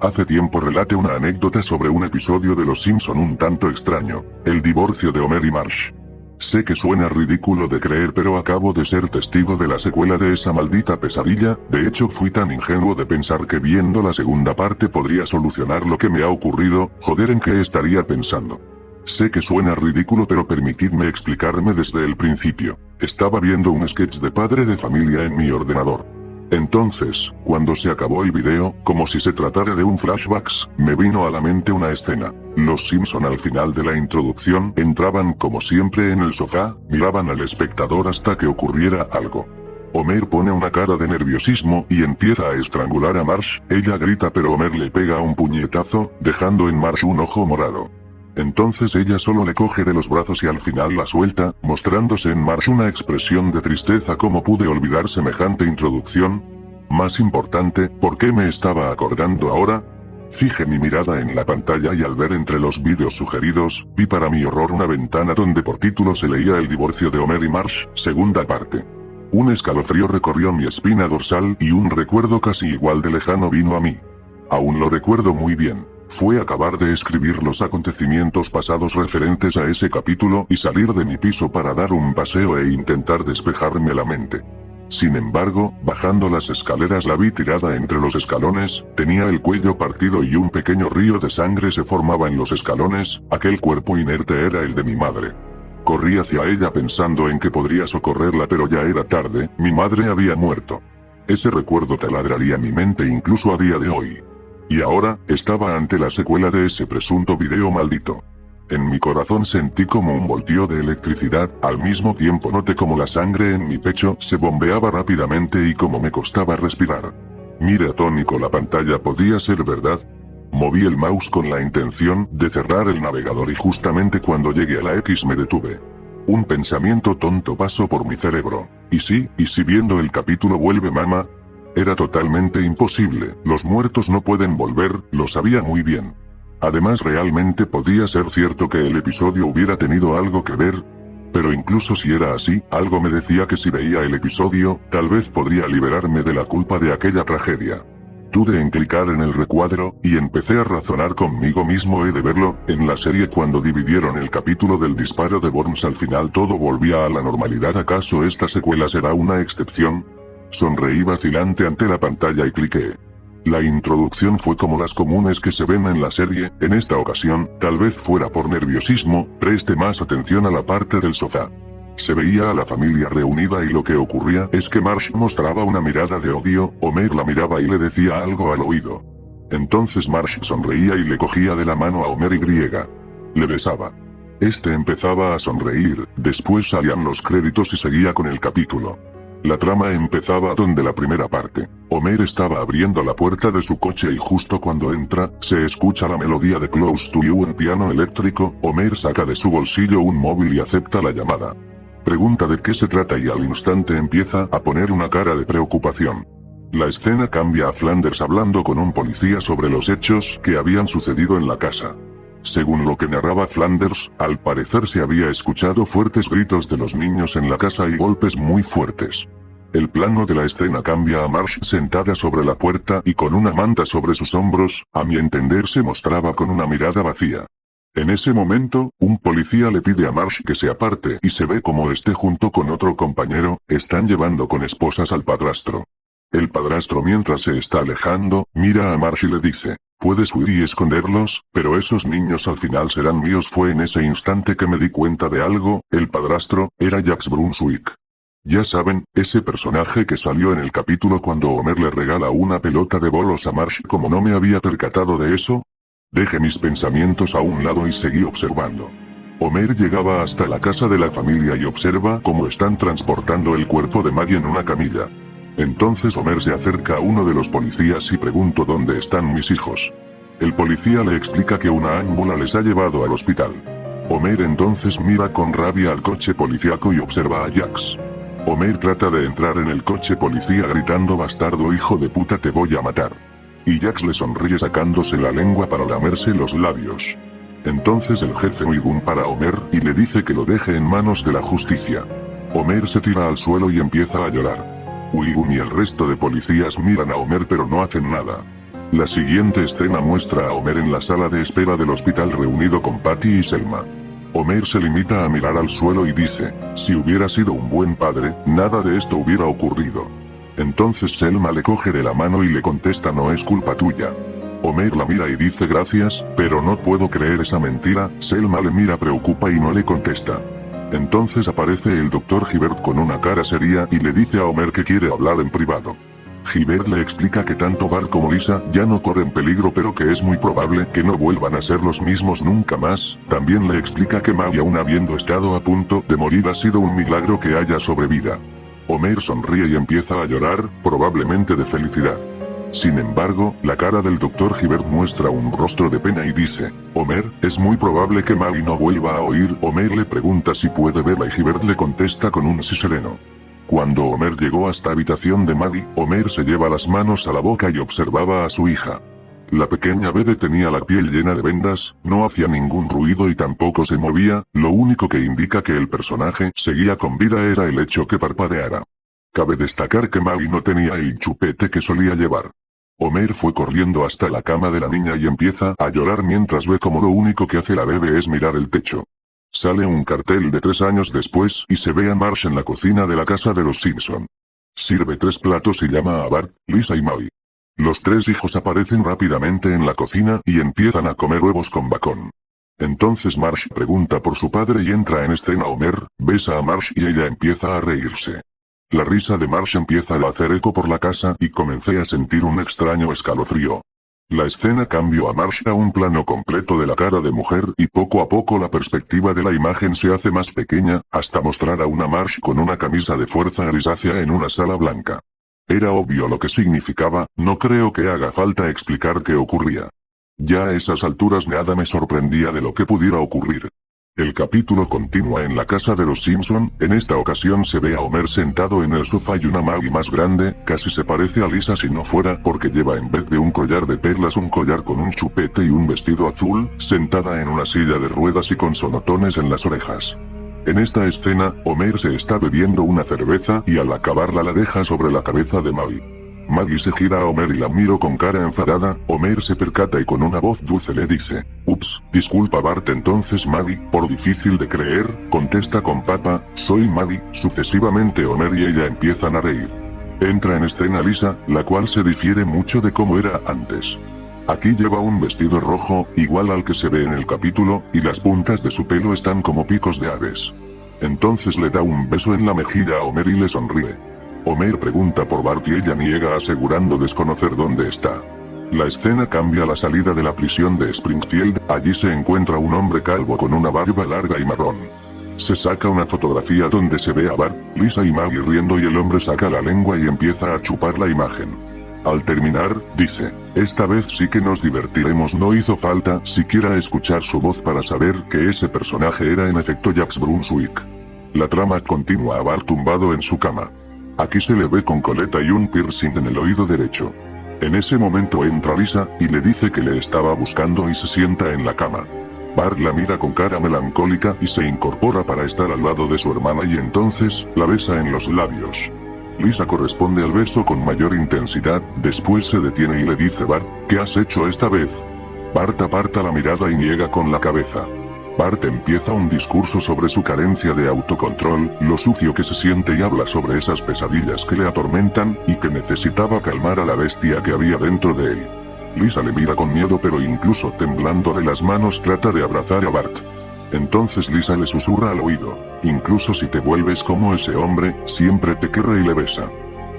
Hace tiempo relaté una anécdota sobre un episodio de Los Simpson un tanto extraño, el divorcio de Homer y Marge. Sé que suena ridículo de creer, pero acabo de ser testigo de la secuela de esa maldita pesadilla. De hecho, fui tan ingenuo de pensar que viendo la segunda parte podría solucionar lo que me ha ocurrido. Joder, ¿en qué estaría pensando? Sé que suena ridículo, pero permitidme explicarme desde el principio. Estaba viendo un sketch de Padre de Familia en mi ordenador. Entonces, cuando se acabó el video, como si se tratara de un flashbacks, me vino a la mente una escena. Los Simpson al final de la introducción entraban como siempre en el sofá, miraban al espectador hasta que ocurriera algo. Homer pone una cara de nerviosismo y empieza a estrangular a Marge. Ella grita, pero Homer le pega un puñetazo, dejando en Marge un ojo morado. Entonces ella solo le coge de los brazos y al final la suelta, mostrándose en Marge una expresión de tristeza. ¿Cómo pude olvidar semejante introducción? Más importante, ¿por qué me estaba acordando ahora? Fijé mi mirada en la pantalla y al ver entre los vídeos sugeridos, vi para mi horror una ventana donde por título se leía El divorcio de Homer y Marge, segunda parte. Un escalofrío recorrió mi espina dorsal y un recuerdo casi igual de lejano vino a mí. Aún lo recuerdo muy bien. Fue acabar de escribir los acontecimientos pasados referentes a ese capítulo y salir de mi piso para dar un paseo e intentar despejarme la mente. Sin embargo, bajando las escaleras la vi tirada entre los escalones, tenía el cuello partido y un pequeño río de sangre se formaba en los escalones. Aquel cuerpo inerte era el de mi madre. Corrí hacia ella pensando en que podría socorrerla, pero ya era tarde, mi madre había muerto. Ese recuerdo taladraría mi mente incluso a día de hoy. Y ahora, estaba ante la secuela de ese presunto video maldito. En mi corazón sentí como un voltio de electricidad, al mismo tiempo noté como la sangre en mi pecho se bombeaba rápidamente y como me costaba respirar. Miré atónico la pantalla. ¿Podía ser verdad? Moví el mouse con la intención de cerrar el navegador y justamente cuando llegué a la X me detuve. Un pensamiento tonto pasó por mi cerebro. ¿Y si viendo el capítulo vuelve mamá? Era totalmente imposible, los muertos no pueden volver, lo sabía muy bien. Además, realmente podía ser cierto que el episodio hubiera tenido algo que ver. Pero incluso si era así, algo me decía que si veía el episodio, tal vez podría liberarme de la culpa de aquella tragedia. Dudé en clicar en el recuadro, y empecé a razonar conmigo mismo. He de verlo. En la serie cuando dividieron el capítulo del disparo de Burns al final todo volvía a la normalidad. ¿Acaso esta secuela será una excepción? Sonreí vacilante ante la pantalla y cliqué. La introducción fue como las comunes que se ven en la serie. En esta ocasión, tal vez fuera por nerviosismo, presté más atención a la parte del sofá. Se veía a la familia reunida y lo que ocurría es que Marge mostraba una mirada de odio. Homer la miraba y le decía algo al oído. Entonces Marge sonreía y le cogía de la mano a Homer y le besaba. Este empezaba a sonreír, después salían los créditos y seguía con el capítulo. La trama empezaba donde la primera parte. Homer estaba abriendo la puerta de su coche y justo cuando entra, se escucha la melodía de Close to You en piano eléctrico. Homer saca de su bolsillo un móvil y acepta la llamada. Pregunta de qué se trata y al instante empieza a poner una cara de preocupación. La escena cambia a Flanders hablando con un policía sobre los hechos que habían sucedido en la casa. Según lo que narraba Flanders, al parecer se había escuchado fuertes gritos de los niños en la casa y golpes muy fuertes. El plano de la escena cambia a Marge sentada sobre la puerta y con una manta sobre sus hombros. A mi entender se mostraba con una mirada vacía. En ese momento, un policía le pide a Marge que se aparte y se ve como este junto con otro compañero, están llevando con esposas al padrastro. El padrastro, mientras se está alejando, mira a Marge y le dice: puedes huir y esconderlos, pero esos niños al final serán míos. Fue en ese instante que me di cuenta de algo. El padrastro era Jax Brunswick. Ya saben, ese personaje que salió en el capítulo cuando Homer le regala una pelota de bolos a Marge. Como no me había percatado de eso, dejé mis pensamientos a un lado y seguí observando. Homer llegaba hasta la casa de la familia y observa cómo están transportando el cuerpo de Maggie en una camilla. Entonces Homer se acerca a uno de los policías y pregunta dónde están mis hijos. El policía le explica que una ámbula les ha llevado al hospital. Homer entonces mira con rabia al coche policíaco y observa a Jax. Homer trata de entrar en el coche policía gritando: bastardo, hijo de puta, te voy a matar. Y Jax le sonríe sacándose la lengua para lamerse los labios. Entonces el jefe Wiggum para Homer y le dice que lo deje en manos de la justicia. Homer se tira al suelo y empieza a llorar. Wiggum y el resto de policías miran a Homer pero no hacen nada. La siguiente escena muestra a Homer en la sala de espera del hospital reunido con Patty y Selma. Homer se limita a mirar al suelo y dice, si hubiera sido un buen padre, nada de esto hubiera ocurrido. Entonces Selma le coge de la mano y le contesta, no es culpa tuya. Homer la mira y dice gracias, pero no puedo creer esa mentira. Selma le mira preocupa y no le contesta. Entonces aparece el Dr. Hibbert con una cara seria y le dice a Homer que quiere hablar en privado. Hibbert le explica que tanto Bart como Lisa ya no corren peligro pero que es muy probable que no vuelvan a ser los mismos nunca más. También le explica que Maggie aún habiendo estado a punto de morir ha sido un milagro que haya sobrevivido. Homer sonríe y empieza a llorar, probablemente de felicidad. Sin embargo, la cara del Dr. Hibbert muestra un rostro de pena y dice, Homer, es muy probable que Maggie no vuelva a oír. Homer le pregunta si puede verla y Hibbert le contesta con un sí sereno. Cuando Homer llegó hasta la habitación de Maggie, Homer se lleva las manos a la boca y observaba a su hija. La pequeña bebé tenía la piel llena de vendas, no hacía ningún ruido y tampoco se movía, lo único que indica que el personaje seguía con vida era el hecho que parpadeara. Cabe destacar que Maggie no tenía el chupete que solía llevar. Homer fue corriendo hasta la cama de la niña y empieza a llorar mientras ve como lo único que hace la bebé es mirar el techo. Sale un cartel de 3 años después y se ve a Marge en la cocina de la casa de los Simpson. Sirve 3 platos y llama a Bart, Lisa y Maggie. Los 3 hijos aparecen rápidamente en la cocina y empiezan a comer huevos con bacon. Entonces Marge pregunta por su padre y entra en escena Homer, besa a Marge y ella empieza a reírse. La risa de Marge empieza a hacer eco por la casa y comencé a sentir un extraño escalofrío. La escena cambió a Marge a un plano completo de la cara de mujer y poco a poco la perspectiva de la imagen se hace más pequeña, hasta mostrar a una Marge con una camisa de fuerza grisácea en una sala blanca. Era obvio lo que significaba, no creo que haga falta explicar qué ocurría. Ya a esas alturas nada me sorprendía de lo que pudiera ocurrir. El capítulo continúa en la casa de los Simpson, en esta ocasión se ve a Homer sentado en el sofá y una Maggie más grande, casi se parece a Lisa si no fuera porque lleva en vez de un collar de perlas un collar con un chupete y un vestido azul, sentada en una silla de ruedas y con sonotones en las orejas. En esta escena, Homer se está bebiendo una cerveza y al acabarla la deja sobre la cabeza de Maggie. Maggie se gira a Homer y la miro con cara enfadada. Homer se percata y con una voz dulce le dice, ups, disculpa Bart. Entonces Maggie, por difícil de creer, contesta con papá, soy Maggie. Sucesivamente Homer y ella empiezan a reír. Entra en escena Lisa, la cual se difiere mucho de cómo era antes. Aquí lleva un vestido rojo, igual al que se ve en el capítulo, y las puntas de su pelo están como picos de aves. Entonces le da un beso en la mejilla a Homer y le sonríe. Homer pregunta por Bart y ella niega asegurando desconocer dónde está. La escena cambia a la salida de la prisión de Springfield, allí se encuentra un hombre calvo con una barba larga y marrón. Se saca una fotografía donde se ve a Bart, Lisa y Maggie riendo y el hombre saca la lengua y empieza a chupar la imagen. Al terminar, dice, esta vez sí que nos divertiremos. No hizo falta siquiera escuchar su voz para saber que ese personaje era en efecto Jax Brunswick. La trama continúa a Bart tumbado en su cama. Aquí se le ve con coleta y un piercing en el oído derecho. En ese momento entra Lisa, y le dice que le estaba buscando y se sienta en la cama. Bart la mira con cara melancólica y se incorpora para estar al lado de su hermana y entonces, la besa en los labios. Lisa corresponde al beso con mayor intensidad, después se detiene y le dice Bart, ¿qué has hecho esta vez? Bart aparta la mirada y niega con la cabeza. Bart empieza un discurso sobre su carencia de autocontrol, lo sucio que se siente y habla sobre esas pesadillas que le atormentan, y que necesitaba calmar a la bestia que había dentro de él. Lisa le mira con miedo pero incluso temblando de las manos trata de abrazar a Bart. Entonces Lisa le susurra al oído, incluso si te vuelves como ese hombre, siempre te querré y le besa.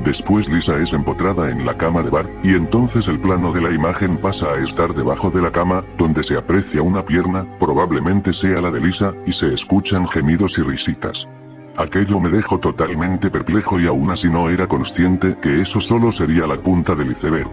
Después Lisa es empotrada en la cama de Bart, y entonces el plano de la imagen pasa a estar debajo de la cama, donde se aprecia una pierna, probablemente sea la de Lisa, y se escuchan gemidos y risitas. Aquello me dejó totalmente perplejo y aún así no era consciente que eso solo sería la punta del iceberg.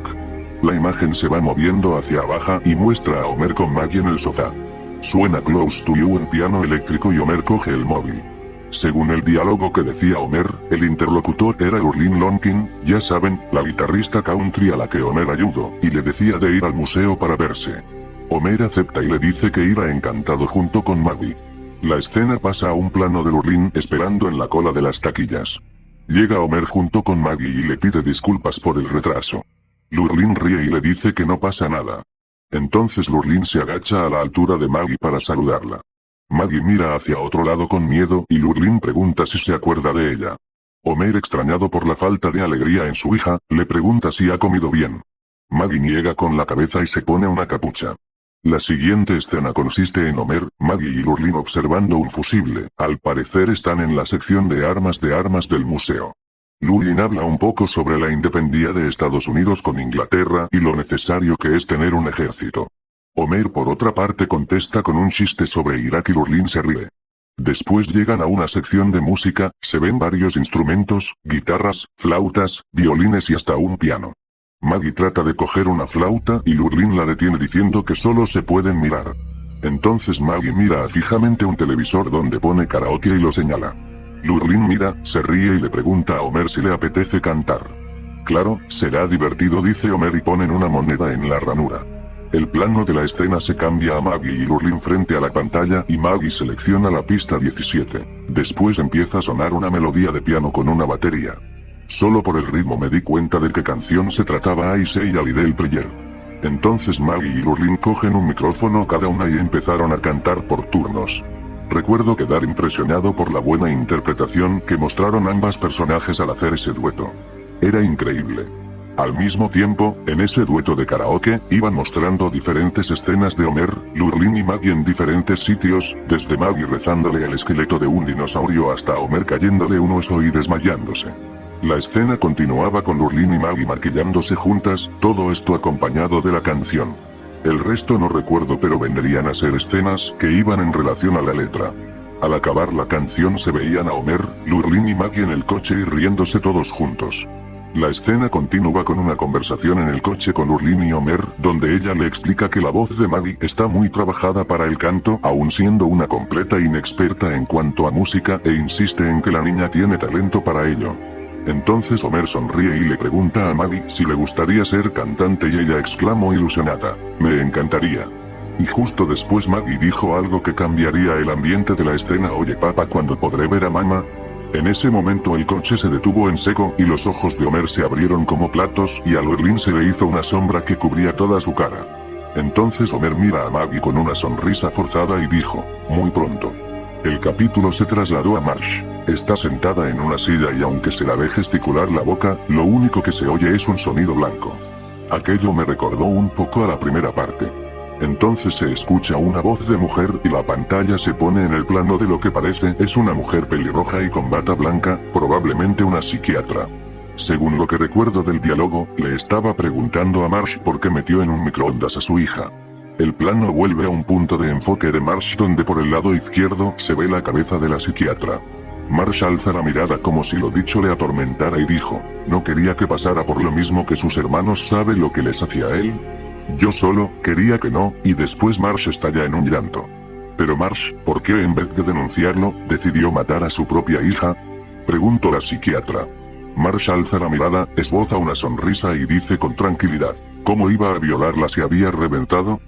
La imagen se va moviendo hacia abajo y muestra a Homer con Maggie en el sofá. Suena Close to You en piano eléctrico y Homer coge el móvil. Según el diálogo que decía Homer, el interlocutor era Lurleen Lonkin, ya saben, la guitarrista country a la que Homer ayudó, y le decía de ir al museo para verse. Homer acepta y le dice que irá encantado junto con Maggie. La escena pasa a un plano de Lurleen esperando en la cola de las taquillas. Llega Homer junto con Maggie y le pide disculpas por el retraso. Lurleen le dice que no se preocupe porque ella ya sabía que iba a llegar. Homer se va y Lisa se queda sola en la cama. Lurleen le dice que no se preocupe porque ella ya sabía que iba a llegar. Homer se va y Lisa se queda sola en la cama. Lurleen ríe y le dice que no pasa nada. Entonces Lurleen se agacha a la altura de Maggie para saludarla. Maggie mira hacia otro lado con miedo y Lurleen pregunta si se acuerda de ella. Homer, extrañado por la falta de alegría en su hija, le pregunta si ha comido bien. Maggie niega con la cabeza y se pone una capucha. La siguiente escena consiste en Homer, Maggie y Lurleen observando un fusible. Al parecer están en la sección de armas del museo. Lurleen habla un poco sobre la independencia de Estados Unidos con Inglaterra y lo necesario que es tener un ejército. Homer por otra parte contesta con un chiste sobre Irak y Lurleen se ríe. Después llegan a una sección de música, se ven varios instrumentos, guitarras, flautas, violines y hasta un piano. Maggie trata de coger una flauta y Lurleen la detiene diciendo que solo se pueden mirar. Entonces Maggie mira fijamente un televisor donde pone karaoke y lo señala. Lurleen mira, se ríe y le pregunta a Homer si le apetece cantar. Claro, será divertido, dice Homer y ponen una moneda en la ranura. El plano de la escena se cambia a Maggie y Lurleen frente a la pantalla y Maggie selecciona la pista 17. Después empieza a sonar una melodía de piano con una batería. Solo por el ritmo me di cuenta de qué canción se trataba. I Say a Little Prayer. Entonces Maggie y Lurleen cogen un micrófono cada una y empezaron a cantar por turnos. Recuerdo quedar impresionado por la buena interpretación que mostraron ambas personajes al hacer ese dueto. Era increíble. Al mismo tiempo, en ese dueto de karaoke, iban mostrando diferentes escenas de Homer, Lurleen y Maggie en diferentes sitios, desde Maggie rezándole al esqueleto de un dinosaurio hasta Homer cayéndole un oso y desmayándose. La escena continuaba con Lurleen y Maggie maquillándose juntas, todo esto acompañado de la canción. El resto no recuerdo, pero vendrían a ser escenas que iban en relación a la letra. Al acabar la canción se veían a Homer, Lurleen y Maggie en el coche y riéndose todos juntos. La escena continúa con una conversación en el coche con Lurleen y Homer, donde ella le explica que la voz de Maggie está muy trabajada para el canto, aun siendo una completa inexperta en cuanto a música, e insiste en que la niña tiene talento para ello. Entonces Homer sonríe y le pregunta a Maggie si le gustaría ser cantante y ella exclamó ilusionada, «Me encantaría». Y justo después Maggie dijo algo que cambiaría el ambiente de la escena. «Oye papá, ¿cuándo podré ver a mamá?». En ese momento el coche se detuvo en seco y los ojos de Homer se abrieron como platos y a Lurleen se le hizo una sombra que cubría toda su cara. Entonces Homer mira a Maggie con una sonrisa forzada y dijo, «Muy pronto». El capítulo se trasladó a Marsh. Está sentada en una silla y aunque se la ve gesticular la boca, lo único que se oye es un sonido blanco. Aquello me recordó un poco a la primera parte. Entonces se escucha una voz de mujer y la pantalla se pone en el plano de lo que parece es una mujer pelirroja y con bata blanca, probablemente una psiquiatra. Según lo que recuerdo del diálogo, le estaba preguntando a Marsh por qué metió en un microondas a su hija. El plano vuelve a un punto de enfoque de Marsh donde por el lado izquierdo se ve la cabeza de la psiquiatra. Marsh alza la mirada como si lo dicho le atormentara y dijo, «No quería que pasara por lo mismo que sus hermanos. ¿Sabe lo que les hacía a él? Yo solo quería que no», y después Marsh estalla en un llanto. Pero Marsh, ¿por qué en vez de denunciarlo, decidió matar a su propia hija? Preguntó la psiquiatra. Marsh alza la mirada, esboza una sonrisa y dice con tranquilidad, «¿Cómo iba a violarla si había reventado?».